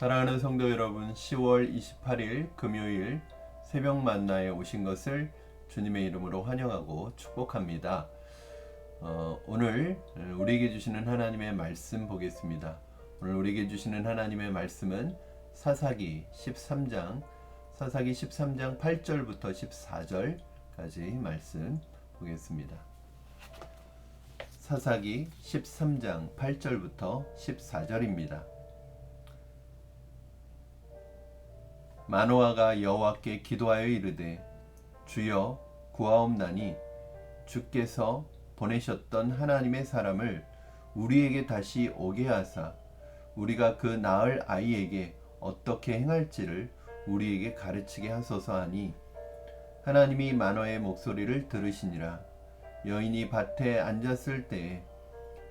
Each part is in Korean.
사랑하는 성도 여러분, 10월 28일 금요일 새벽 만나에 오신 것을 주님의 이름으로 환영하고 축복합니다. 오늘 우리에게 주시는 하나님의 말씀 보겠습니다. 오늘 우리에게 주시는 하나님의 말씀은 사사기 13장 8절부터 14절까지 말씀 보겠습니다. 사사기 13장 8절부터 14절입니다. 마노아가 여호와께 기도하여 이르되 주여 구하옵나니 주께서 보내셨던 하나님의 사람을 우리에게 다시 오게 하사 우리가 그 낳을 아이에게 어떻게 행할지를 우리에게 가르치게 하소서 하니 하나님이 마노아의 목소리를 들으시니라. 여인이 밭에 앉았을 때에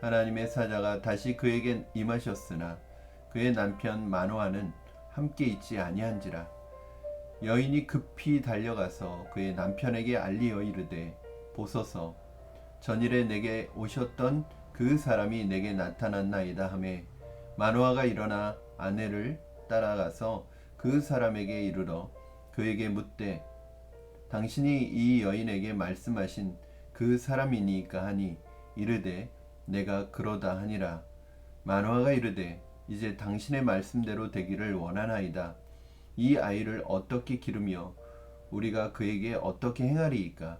하나님의 사자가 다시 그에게 임하셨으나 그의 남편 마노아는 함께 있지 아니한지라. 여인이 급히 달려가서 그의 남편에게 알리어 이르되 보소서 전일에 내게 오셨던 그 사람이 내게 나타났나이다 하매 마노아가 일어나 아내를 따라가서 그 사람에게 이르러 그에게 묻되 당신이 이 여인에게 말씀하신 그 사람이니까 하니 이르되 내가 그러다 하니라. 마노아가 이르되 이제 당신의 말씀대로 되기를 원하나이다. 이 아이를 어떻게 기르며 우리가 그에게 어떻게 행하리이까?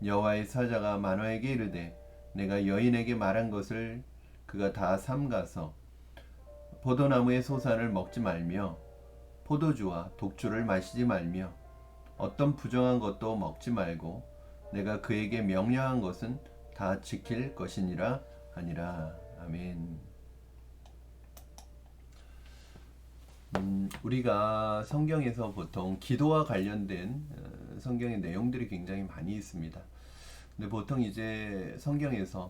여호와의 사자가 마노아에게 이르되 내가 여인에게 말한 것을 그가 다 삼가서 포도나무의 소산을 먹지 말며 포도주와 독주를 마시지 말며 어떤 부정한 것도 먹지 말고 내가 그에게 명령한 것은 다 지킬 것이니라 하니라. 아멘. 우리가 성경에서 보통 기도와 관련된 성경의 내용들이 굉장히 많이 있습니다. 근데 보통 이제 성경에서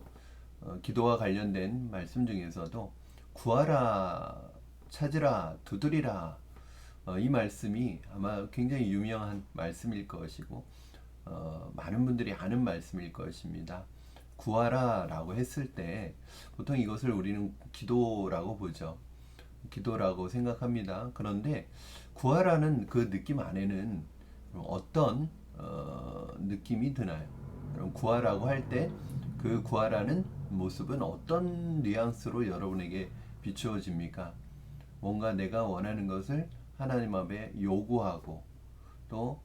기도와 관련된 말씀 중에서도 구하라, 찾으라, 두드리라 이 말씀이 아마 굉장히 유명한 말씀일 것이고 많은 분들이 아는 말씀일 것입니다. 구하라 라고 했을 때 보통 이것을 우리는 기도라고 보죠. 기도라고 생각합니다. 그런데 구하라는 그 느낌 안에는 어떤 느낌이 드나요? 그럼 구하라고 할 때 그 구하라는 모습은 어떤 뉘앙스로 여러분에게 비추어집니까? 뭔가 내가 원하는 것을 하나님 앞에 요구하고 또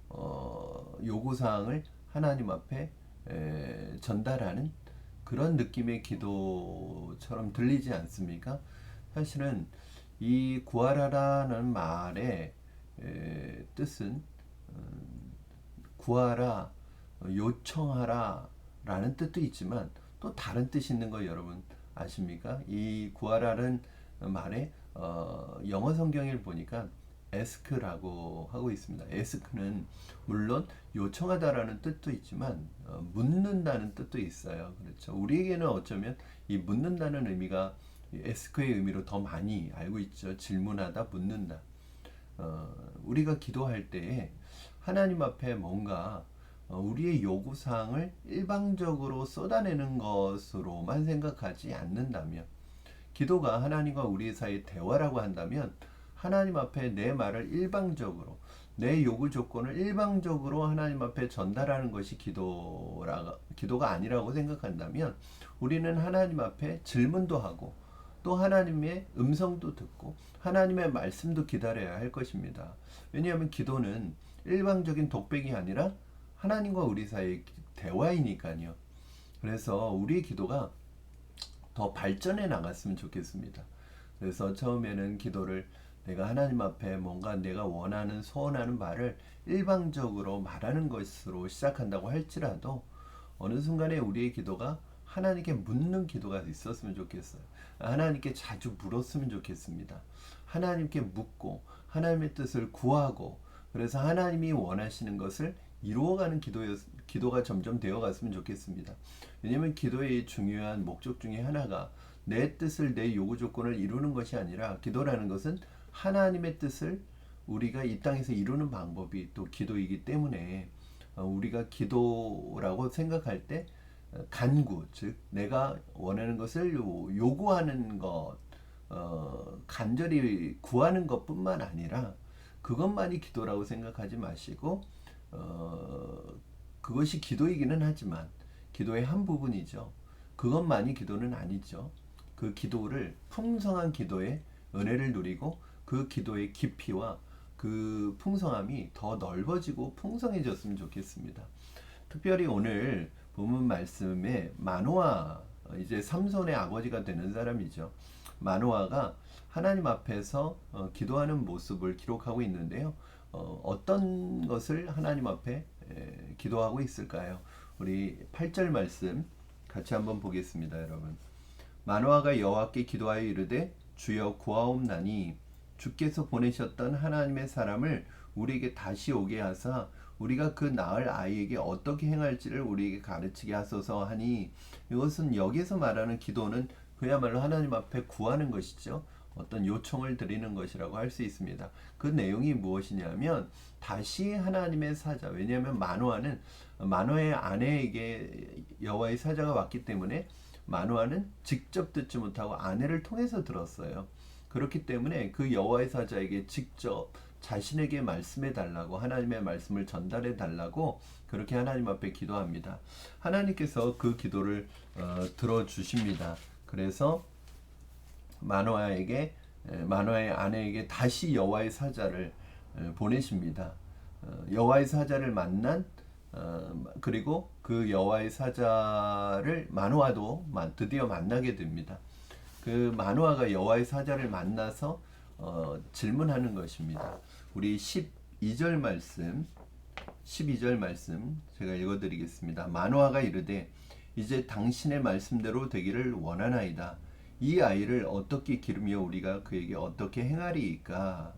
요구사항을 하나님 앞에 전달하는 그런 느낌의 기도처럼 들리지 않습니까? 사실은 이 구하라라는 말의 뜻은 구하라, 요청하라 라는 뜻도 있지만 또 다른 뜻이 있는 거 여러분 아십니까? 이 구하라는 말에 영어 성경을 보니까 ask라고 하고 있습니다. ask는 물론 요청하다라는 뜻도 있지만 묻는다는 뜻도 있어요. 그렇죠. 우리에게는 어쩌면 이 묻는다는 의미가 ask의 의미로 더 많이 알고 있죠. 질문하다, 묻는다. 우리가 기도할 때에 하나님 앞에 뭔가 우리의 요구사항을 일방적으로 쏟아내는 것으로만 생각하지 않는다면, 기도가 하나님과 우리 사이의 대화라고 한다면 하나님 앞에 내 말을 일방적으로, 내 요구 조건을 일방적으로 하나님 앞에 전달하는 것이 기도가 아니라고 생각한다면 우리는 하나님 앞에 질문도 하고 또 하나님의 음성도 듣고 하나님의 말씀도 기다려야 할 것입니다. 왜냐하면 기도는 일방적인 독백이 아니라 하나님과 우리 사이의 대화이니까요. 그래서 우리의 기도가 더 발전해 나갔으면 좋겠습니다. 그래서 처음에는 기도를 내가 하나님 앞에 뭔가 내가 원하는 소원하는 말을 일방적으로 말하는 것으로 시작한다고 할지라도 어느 순간에 우리의 기도가 하나님께 묻는 기도가 있었으면 좋겠어요. 하나님께 자주 물었으면 좋겠습니다. 하나님께 묻고 하나님의 뜻을 구하고 그래서 하나님이 원하시는 것을 이루어가는 기도가 점점 되어갔으면 좋겠습니다. 왜냐하면 기도의 중요한 목적 중에 하나가 내 뜻을, 내 요구 조건을 이루는 것이 아니라, 기도라는 것은 하나님의 뜻을 우리가 이 땅에서 이루는 방법이 또 기도이기 때문에 우리가 기도라고 생각할 때 간구, 즉 내가 원하는 것을 요구하는 것, 간절히 구하는 것뿐만 아니라 그것만이 기도라고 생각하지 마시고 그것이 기도이기는 하지만 기도의 한 부분이죠. 그것만이 기도는 아니죠. 그 기도를 풍성한 기도의 은혜를 누리고 그 기도의 깊이와 그 풍성함이 더 넓어지고 풍성해졌으면 좋겠습니다. 특별히 오늘 본문 말씀에 마노아, 이제 삼손의 아버지가 되는 사람이죠. 마노아가 하나님 앞에서 기도하는 모습을 기록하고 있는데요. 어떤 것을 하나님 앞에 기도하고 있을까요? 우리 8절 말씀 같이 한번 보겠습니다, 여러분. 마노아가 여호와께 기도하여 이르되 주여 구하옵나니 주께서 보내셨던 하나님의 사람을 우리에게 다시 오게 하사 우리가 그 낳을 아이에게 어떻게 행할지를 우리에게 가르치게 하소서 하니, 이것은 여기서 말하는 기도는 그야말로 하나님 앞에 구하는 것이죠. 어떤 요청을 드리는 것이라고 할 수 있습니다. 그 내용이 무엇이냐면 다시 하나님의 사자, 왜냐하면 마노아의 아내에게 여호와의 사자가 왔기 때문에 마노아는 직접 듣지 못하고 아내를 통해서 들었어요. 그렇기 때문에 그 여호와의 사자에게 직접 자신에게 말씀해 달라고, 하나님의 말씀을 전달해 달라고 그렇게 하나님 앞에 기도합니다. 하나님께서 그 기도를 들어주십니다. 그래서 마노아의 아내에게 다시 여호와의 사자를 보내십니다. 여호와의 사자를 만난 그리고 그 여호와의 사자를 마노아도 드디어 만나게 됩니다. 그 마노아가 여호와의 사자를 만나서 질문하는 것입니다. 우리 12절 말씀 제가 읽어드리겠습니다. 마노아가 이르되 이제 당신의 말씀대로 되기를 원하나이다. 이 아이를 어떻게 기르며 우리가 그에게 어떻게 행하리이까?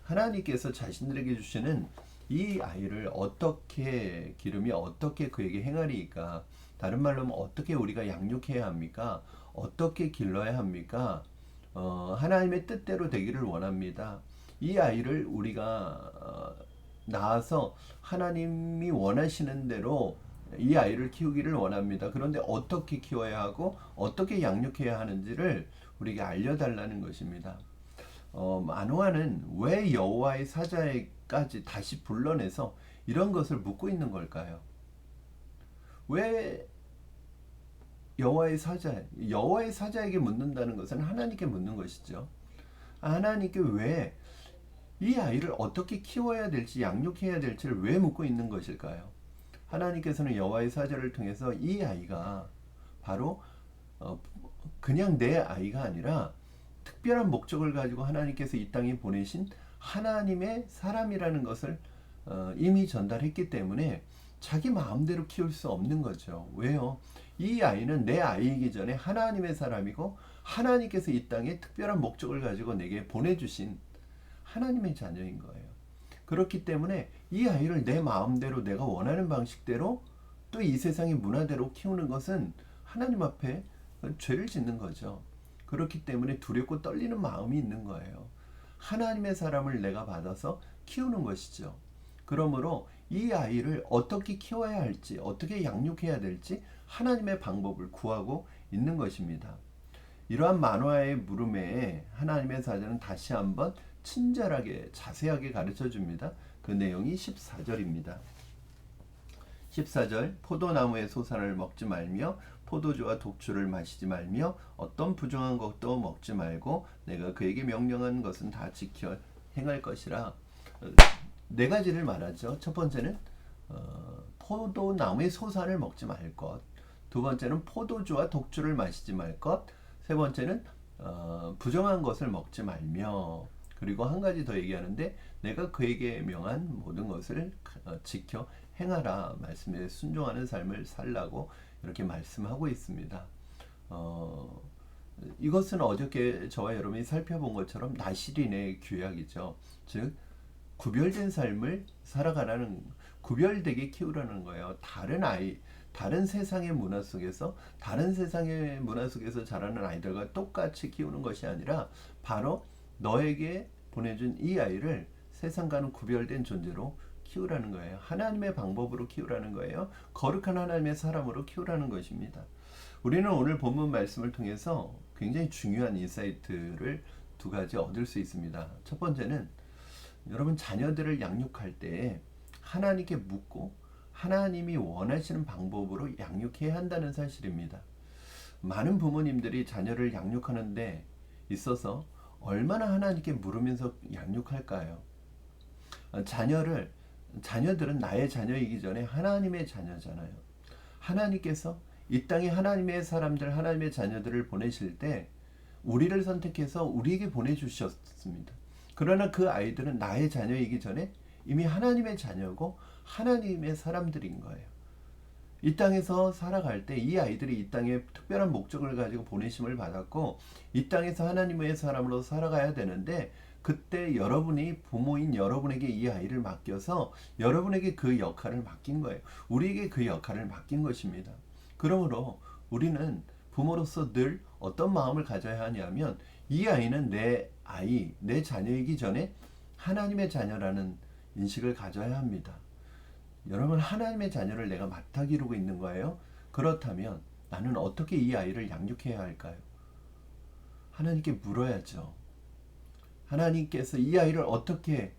하나님께서 자신들에게 주시는 이 아이를 어떻게 기르며 어떻게 그에게 행하리이까? 다른 말로 하면 어떻게 우리가 양육해야 합니까? 어떻게 길러야 합니까? 하나님의 뜻대로 되기를 원합니다. 이 아이를 우리가 낳아서 하나님이 원하시는 대로 이 아이를 키우기를 원합니다. 그런데 어떻게 키워야 하고 어떻게 양육해야 하는지를 우리에게 알려달라는 것입니다. 마노아는 왜 여호와의 사자에까지 다시 불러내서 이런 것을 묻고 있는 걸까요? 왜 여호와의 사자에게 묻는다는 것은 하나님께 묻는 것이죠. 하나님께 왜 이 아이를 어떻게 키워야 될지 양육해야 될지를 왜 묻고 있는 것일까요? 하나님께서는 여호와의 사자를 통해서 이 아이가 바로 그냥 내 아이가 아니라 특별한 목적을 가지고 하나님께서 이 땅에 보내신 하나님의 사람이라는 것을 이미 전달했기 때문에 자기 마음대로 키울 수 없는 거죠. 왜요? 이 아이는 내 아이이기 전에 하나님의 사람이고 하나님께서 이 땅에 특별한 목적을 가지고 내게 보내주신 하나님의 자녀인 거예요. 그렇기 때문에 이 아이를 내 마음대로 내가 원하는 방식대로 또 이 세상의 문화대로 키우는 것은 하나님 앞에 죄를 짓는 거죠. 그렇기 때문에 두렵고 떨리는 마음이 있는 거예요. 하나님의 사람을 내가 받아서 키우는 것이죠. 그러므로 이 아이를 어떻게 키워야 할지, 어떻게 양육해야 될지 하나님의 방법을 구하고 있는 것입니다. 이러한 마노아의 물음에 하나님의 사자는 다시 한번 친절하게 자세하게 가르쳐 줍니다. 그 내용이 14절입니다. 14절 포도나무의 소산을 먹지 말며 포도주와 독주를 마시지 말며 어떤 부정한 것도 먹지 말고 내가 그에게 명령한 것은 다 지켜 행할 것이라. 네 가지를 말하죠. 첫 번째는 포도나무의 소산을 먹지 말 것, 두 번째는 포도주와 독주를 마시지 말 것, 세 번째는 부정한 것을 먹지 말며, 그리고 한 가지 더 얘기하는데 내가 그에게 명한 모든 것을 지켜 행하라. 말씀에 순종하는 삶을 살라고 이렇게 말씀하고 있습니다. 이것은 어저께 저와 여러분이 살펴본 것처럼 나실인의 규약이죠. 즉 구별된 삶을 살아가라는, 구별되게 키우라는 거예요. 다른 세상의 문화 속에서 자라는 아이들과 똑같이 키우는 것이 아니라 바로 너에게 보내준 이 아이를 세상과는 구별된 존재로 키우라는 거예요. 하나님의 방법으로 키우라는 거예요. 거룩한 하나님의 사람으로 키우라는 것입니다. 우리는 오늘 본문 말씀을 통해서 굉장히 중요한 인사이트를 두 가지 얻을 수 있습니다. 첫 번째는 여러분 자녀들을 양육할 때 하나님께 묻고 하나님이 원하시는 방법으로 양육해야 한다는 사실입니다. 많은 부모님들이 자녀를 양육하는 데 있어서 얼마나 하나님께 물으면서 양육할까요? 자녀들은 나의 자녀이기 전에 하나님의 자녀잖아요. 하나님께서 이 땅에 하나님의 사람들, 하나님의 자녀들을 보내실 때 우리를 선택해서 우리에게 보내주셨습니다. 그러나 그 아이들은 나의 자녀이기 전에 이미 하나님의 자녀고 하나님의 사람들인 거예요. 이 땅에서 살아갈 때 이 아이들이 이 땅에 특별한 목적을 가지고 보내심을 받았고 이 땅에서 하나님의 사람으로 살아가야 되는데 그때 여러분이 부모인 여러분에게 이 아이를 맡겨서 여러분에게 그 역할을 맡긴 거예요. 우리에게 그 역할을 맡긴 것입니다. 그러므로 우리는 부모로서 늘 어떤 마음을 가져야 하냐면 이 아이는 내 아이, 내 자녀이기 전에 하나님의 자녀라는 인식을 가져야 합니다. 여러분 하나님의 자녀를 내가 맡아 기르고 있는 거예요. 그렇다면 나는 어떻게 이 아이를 양육해야 할까요? 하나님께 물어야죠. 하나님께서 이 아이를 어떻게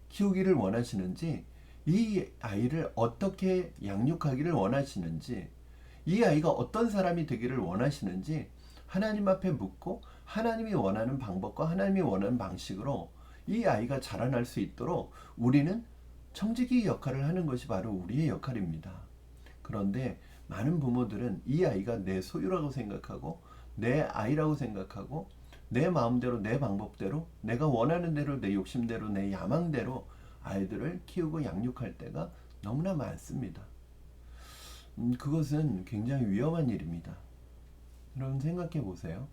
키우기를 원하시는지, 이 아이를 어떻게 양육하기를 원하시는지, 이 아이가 어떤 사람이 되기를 원하시는지 하나님 앞에 묻고 하나님이 원하는 방법과 하나님이 원하는 방식으로 이 아이가 자라날 수 있도록 우리는 청지기 역할을 하는 것이 바로 우리의 역할입니다. 그런데 많은 부모들은 이 아이가 내 소유라고 생각하고 내 아이라고 생각하고 내 마음대로 내 방법대로 내가 원하는 대로 내 욕심대로 내 야망대로 아이들을 키우고 양육할 때가 너무나 많습니다. 그것은 굉장히 위험한 일입니다. 여러분 생각해 보세요.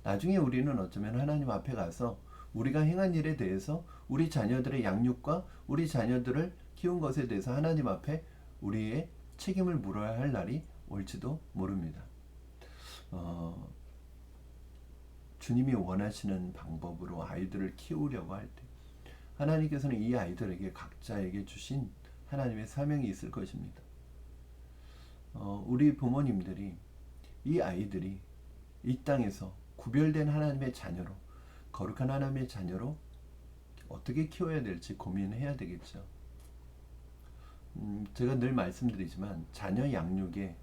나중에 우리는 어쩌면 하나님 앞에 가서 우리가 행한 일에 대해서 우리 자녀들의 양육과 우리 자녀들을 키운 것에 대해서 하나님 앞에 우리의 책임을 물어야 할 날이 올지도 모릅니다. 주님이 원하시는 방법으로 아이들을 키우려고 할 때 하나님께서는 이 아이들에게 각자에게 주신 하나님의 사명이 있을 것입니다. 우리 부모님들이 이 아이들이 이 땅에서 구별된 하나님의 자녀로, 거룩한 하나님의 자녀로 어떻게 키워야 될지 고민해야 되겠죠. 제가 늘 말씀드리지만 자녀 양육의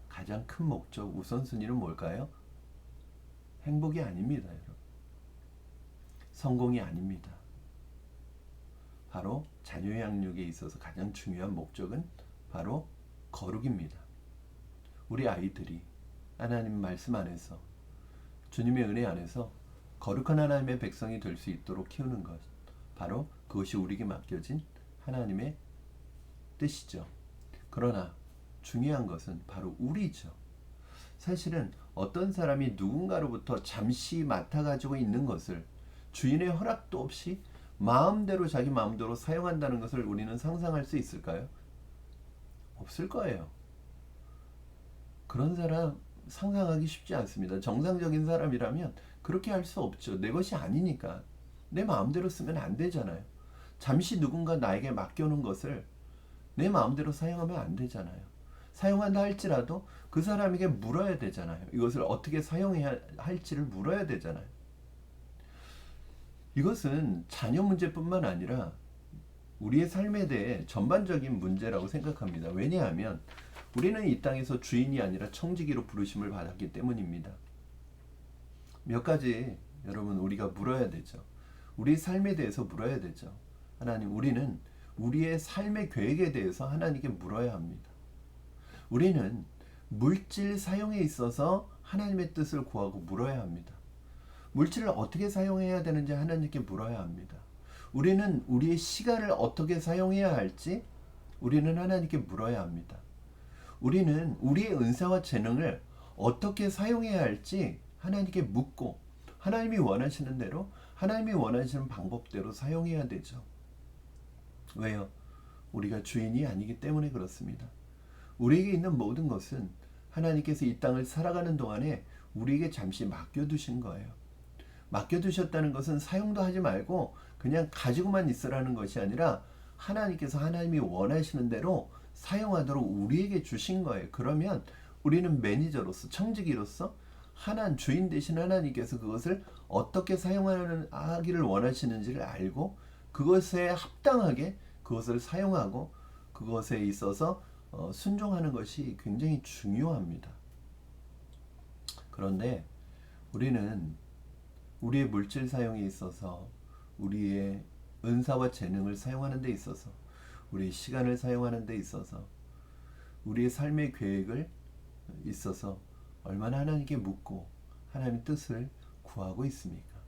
가장 큰 목적, 우선순위는 뭘까요? 행복이 아닙니다, 여러분. 성공이 아닙니다. 바로 자녀 양육에 있어서 가장 중요한 목적은 바로 거룩입니다. 우리 아이들이 하나님 말씀 안에서 주님의 은혜 안에서 거룩한 하나님의 백성이 될 수 있도록 키우는 것, 바로 그것이 우리에게 맡겨진 하나님의 뜻이죠. 그러나 중요한 것은 바로 우리죠. 사실은 어떤 사람이 누군가로부터 잠시 맡아가지고 있는 것을 주인의 허락도 없이 마음대로 자기 마음대로 사용한다는 것을 우리는 상상할 수 있을까요? 없을 거예요. 그런 사람 상상하기 쉽지 않습니다. 정상적인 사람이라면 그렇게 할 수 없죠. 내 것이 아니니까. 내 마음대로 쓰면 안 되잖아요. 잠시 누군가 나에게 맡겨놓은 것을 내 마음대로 사용하면 안 되잖아요. 사용한다 할지라도 그 사람에게 물어야 되잖아요. 이것을 어떻게 사용해야 할지를 물어야 되잖아요. 이것은 자녀 문제뿐만 아니라 우리의 삶에 대해 전반적인 문제라고 생각합니다. 왜냐하면 우리는 이 땅에서 주인이 아니라 청지기로 부르심을 받았기 때문입니다. 몇 가지 여러분 우리가 물어야 되죠. 우리 삶에 대해서 물어야 되죠. 하나님, 우리는 우리의 삶의 계획에 대해서 하나님께 물어야 합니다. 우리는 물질 사용에 있어서 하나님의 뜻을 구하고 물어야 합니다. 물질을 어떻게 사용해야 되는지 하나님께 물어야 합니다. 우리는 우리의 시간을 어떻게 사용해야 할지 우리는 하나님께 물어야 합니다. 우리는 우리의 은사와 재능을 어떻게 사용해야 할지 하나님께 묻고 하나님이 원하시는 대로 하나님이 원하시는 방법대로 사용해야 되죠. 왜요? 우리가 주인이 아니기 때문에 그렇습니다. 우리에게 있는 모든 것은 하나님께서 이 땅을 살아가는 동안에 우리에게 잠시 맡겨두신 거예요. 맡겨두셨다는 것은 사용도 하지 말고 그냥 가지고만 있으라는 것이 아니라 하나님께서 하나님이 원하시는 대로 사용하도록 우리에게 주신 거예요. 그러면 우리는 매니저로서, 청지기로서 주인 되신 하나님께서 그것을 어떻게 하기를 원하시는지를 알고 그것에 합당하게 그것을 사용하고 그것에 있어서 순종하는 것이 굉장히 중요합니다. 그런데 우리는 우리의 물질 사용에 있어서, 우리의 은사와 재능을 사용하는 데 있어서, 우리의 시간을 사용하는 데 있어서, 우리의 삶의 계획을 있어서 얼마나 하나님께 묻고 하나님의 뜻을 구하고 있습니까?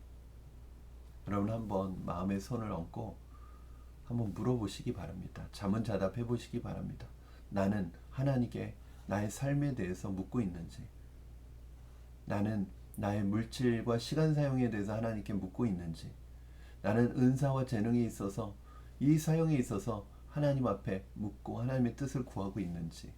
여러분 한번 마음에 손을 얹고 한번 물어보시기 바랍니다. 자문자답해 보시기 바랍니다. 나는 하나님께 나의 삶에 대해서 묻고 있는지, 나는 나의 물질과 시간 사용에 대해서 하나님께 묻고 있는지, 나는 은사와 재능에 있어서 이 사용에 있어서 하나님 앞에 묻고 하나님의 뜻을 구하고 있는지,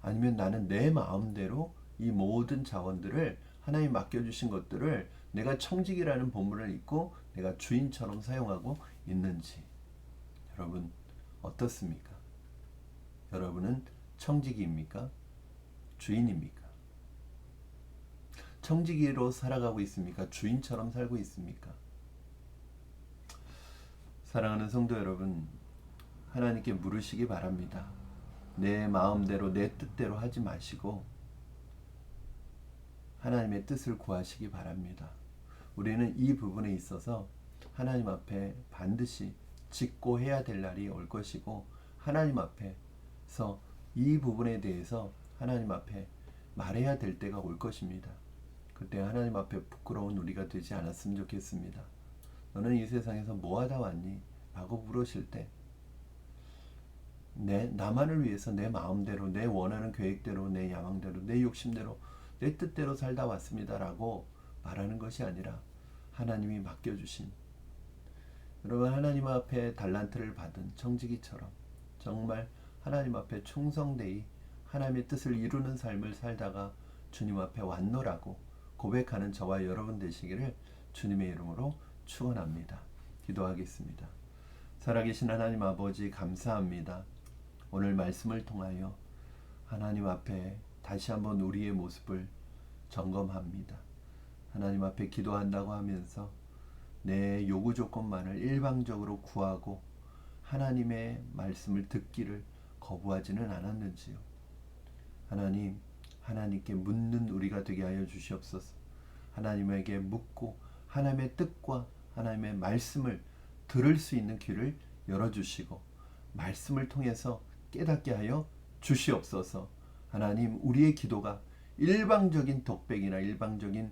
아니면 나는 내 마음대로 이 모든 자원들을 하나님 맡겨주신 것들을 내가 청직이라는 본분을 잊고 내가 주인처럼 사용하고 있는지. 여러분 어떻습니까? 여러분은 청지기입니까? 주인입니까? 청지기로 살아가고 있습니까? 주인처럼 살고 있습니까? 사랑하는 성도 여러분, 하나님께 물으시기 바랍니다. 내 마음대로 내 뜻대로 하지 마시고 하나님의 뜻을 구하시기 바랍니다. 우리는 이 부분에 있어서 하나님 앞에 반드시 짓고 해야 될 날이 올 것이고, 하나님 앞에서 이 부분에 대해서 하나님 앞에 말해야 될 때가 올 것입니다. 그때 하나님 앞에 부끄러운 우리가 되지 않았으면 좋겠습니다. 너는 이 세상에서 뭐하다 왔니? 라고 물으실 때 나만을 위해서 내 마음대로, 내 원하는 계획대로, 내 야망대로, 내 욕심대로, 내 뜻대로 살다 왔습니다 라고 말하는 것이 아니라 하나님이 맡겨주신, 여러분 하나님 앞에 달란트를 받은 청지기처럼 정말 하나님 앞에 충성되이 하나님의 뜻을 이루는 삶을 살다가 주님 앞에 왔노라고 고백하는 저와 여러분 되시기를 주님의 이름으로 축원합니다. 기도하겠습니다. 살아계신 하나님 아버지, 감사합니다. 오늘 말씀을 통하여 하나님 앞에 다시 한번 우리의 모습을 점검합니다. 하나님 앞에 기도한다고 하면서 내 요구 조건만을 일방적으로 구하고 하나님의 말씀을 듣기를 거부하지는 않았는지요. 하나님, 하나님께 묻는 우리가 되게 하여 주시옵소서. 하나님에게 묻고 하나님의 뜻과 하나님의 말씀을 들을 수 있는 귀를 열어주시고 말씀을 통해서 깨닫게 하여 주시옵소서. 하나님, 우리의 기도가 일방적인 독백이나 일방적인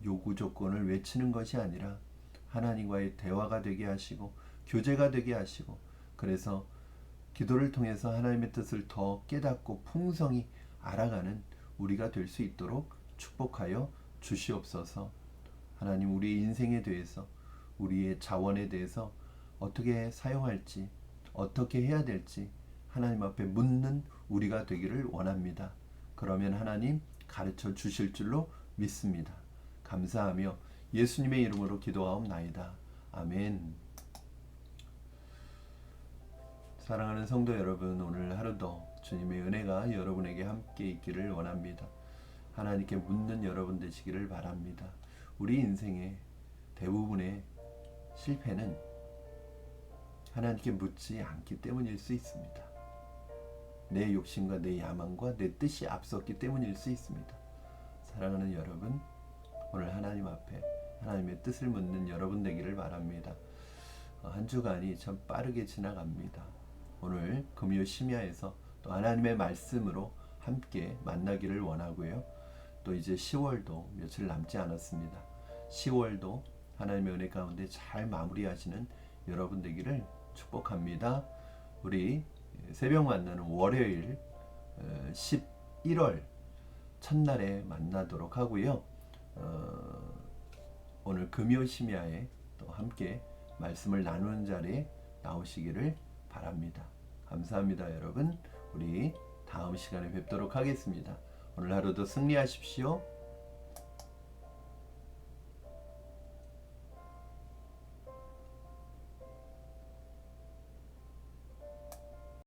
요구 조건을 외치는 것이 아니라 하나님과의 대화가 되게 하시고 교제가 되게 하시고, 그래서 기도를 통해서 하나님의 뜻을 더 깨닫고 풍성히 알아가는 우리가 될 수 있도록 축복하여 주시옵소서. 하나님, 우리의 인생에 대해서, 우리의 자원에 대해서 어떻게 사용할지, 어떻게 해야 될지 하나님 앞에 묻는 우리가 되기를 원합니다. 그러면 하나님 가르쳐 주실 줄로 믿습니다. 감사하며 예수님의 이름으로 기도하옵나이다. 아멘. 사랑하는 성도 여러분, 오늘 하루도 주님의 은혜가 여러분에게 함께 있기를 원합니다. 하나님께 묻는 여러분 되시기를 바랍니다. 우리 인생의 대부분의 실패는 하나님께 묻지 않기 때문일 수 있습니다. 내 욕심과 내 야망과 내 뜻이 앞섰기 때문일 수 있습니다. 사랑하는 여러분, 오늘 하나님 앞에 하나님의 뜻을 묻는 여러분 되기를 바랍니다. 한 주간이 참 빠르게 지나갑니다. 오늘 금요 심야에서 또 하나님의 말씀으로 함께 만나기를 원하고요. 또 이제 10월도 며칠 남지 않았습니다. 10월도 하나님의 은혜 가운데 잘 마무리하시는 여러분 되기를 축복합니다. 우리 새벽 만나는 월요일 11월 첫날에 만나도록 하고요. 오늘 금요 심야에 또 함께 말씀을 나누는 자리에 나오시기를 바랍니다. 감사합니다, 여러분. 우리 다음 시간에 뵙도록 하겠습니다. 오늘 하루도 승리하십시오.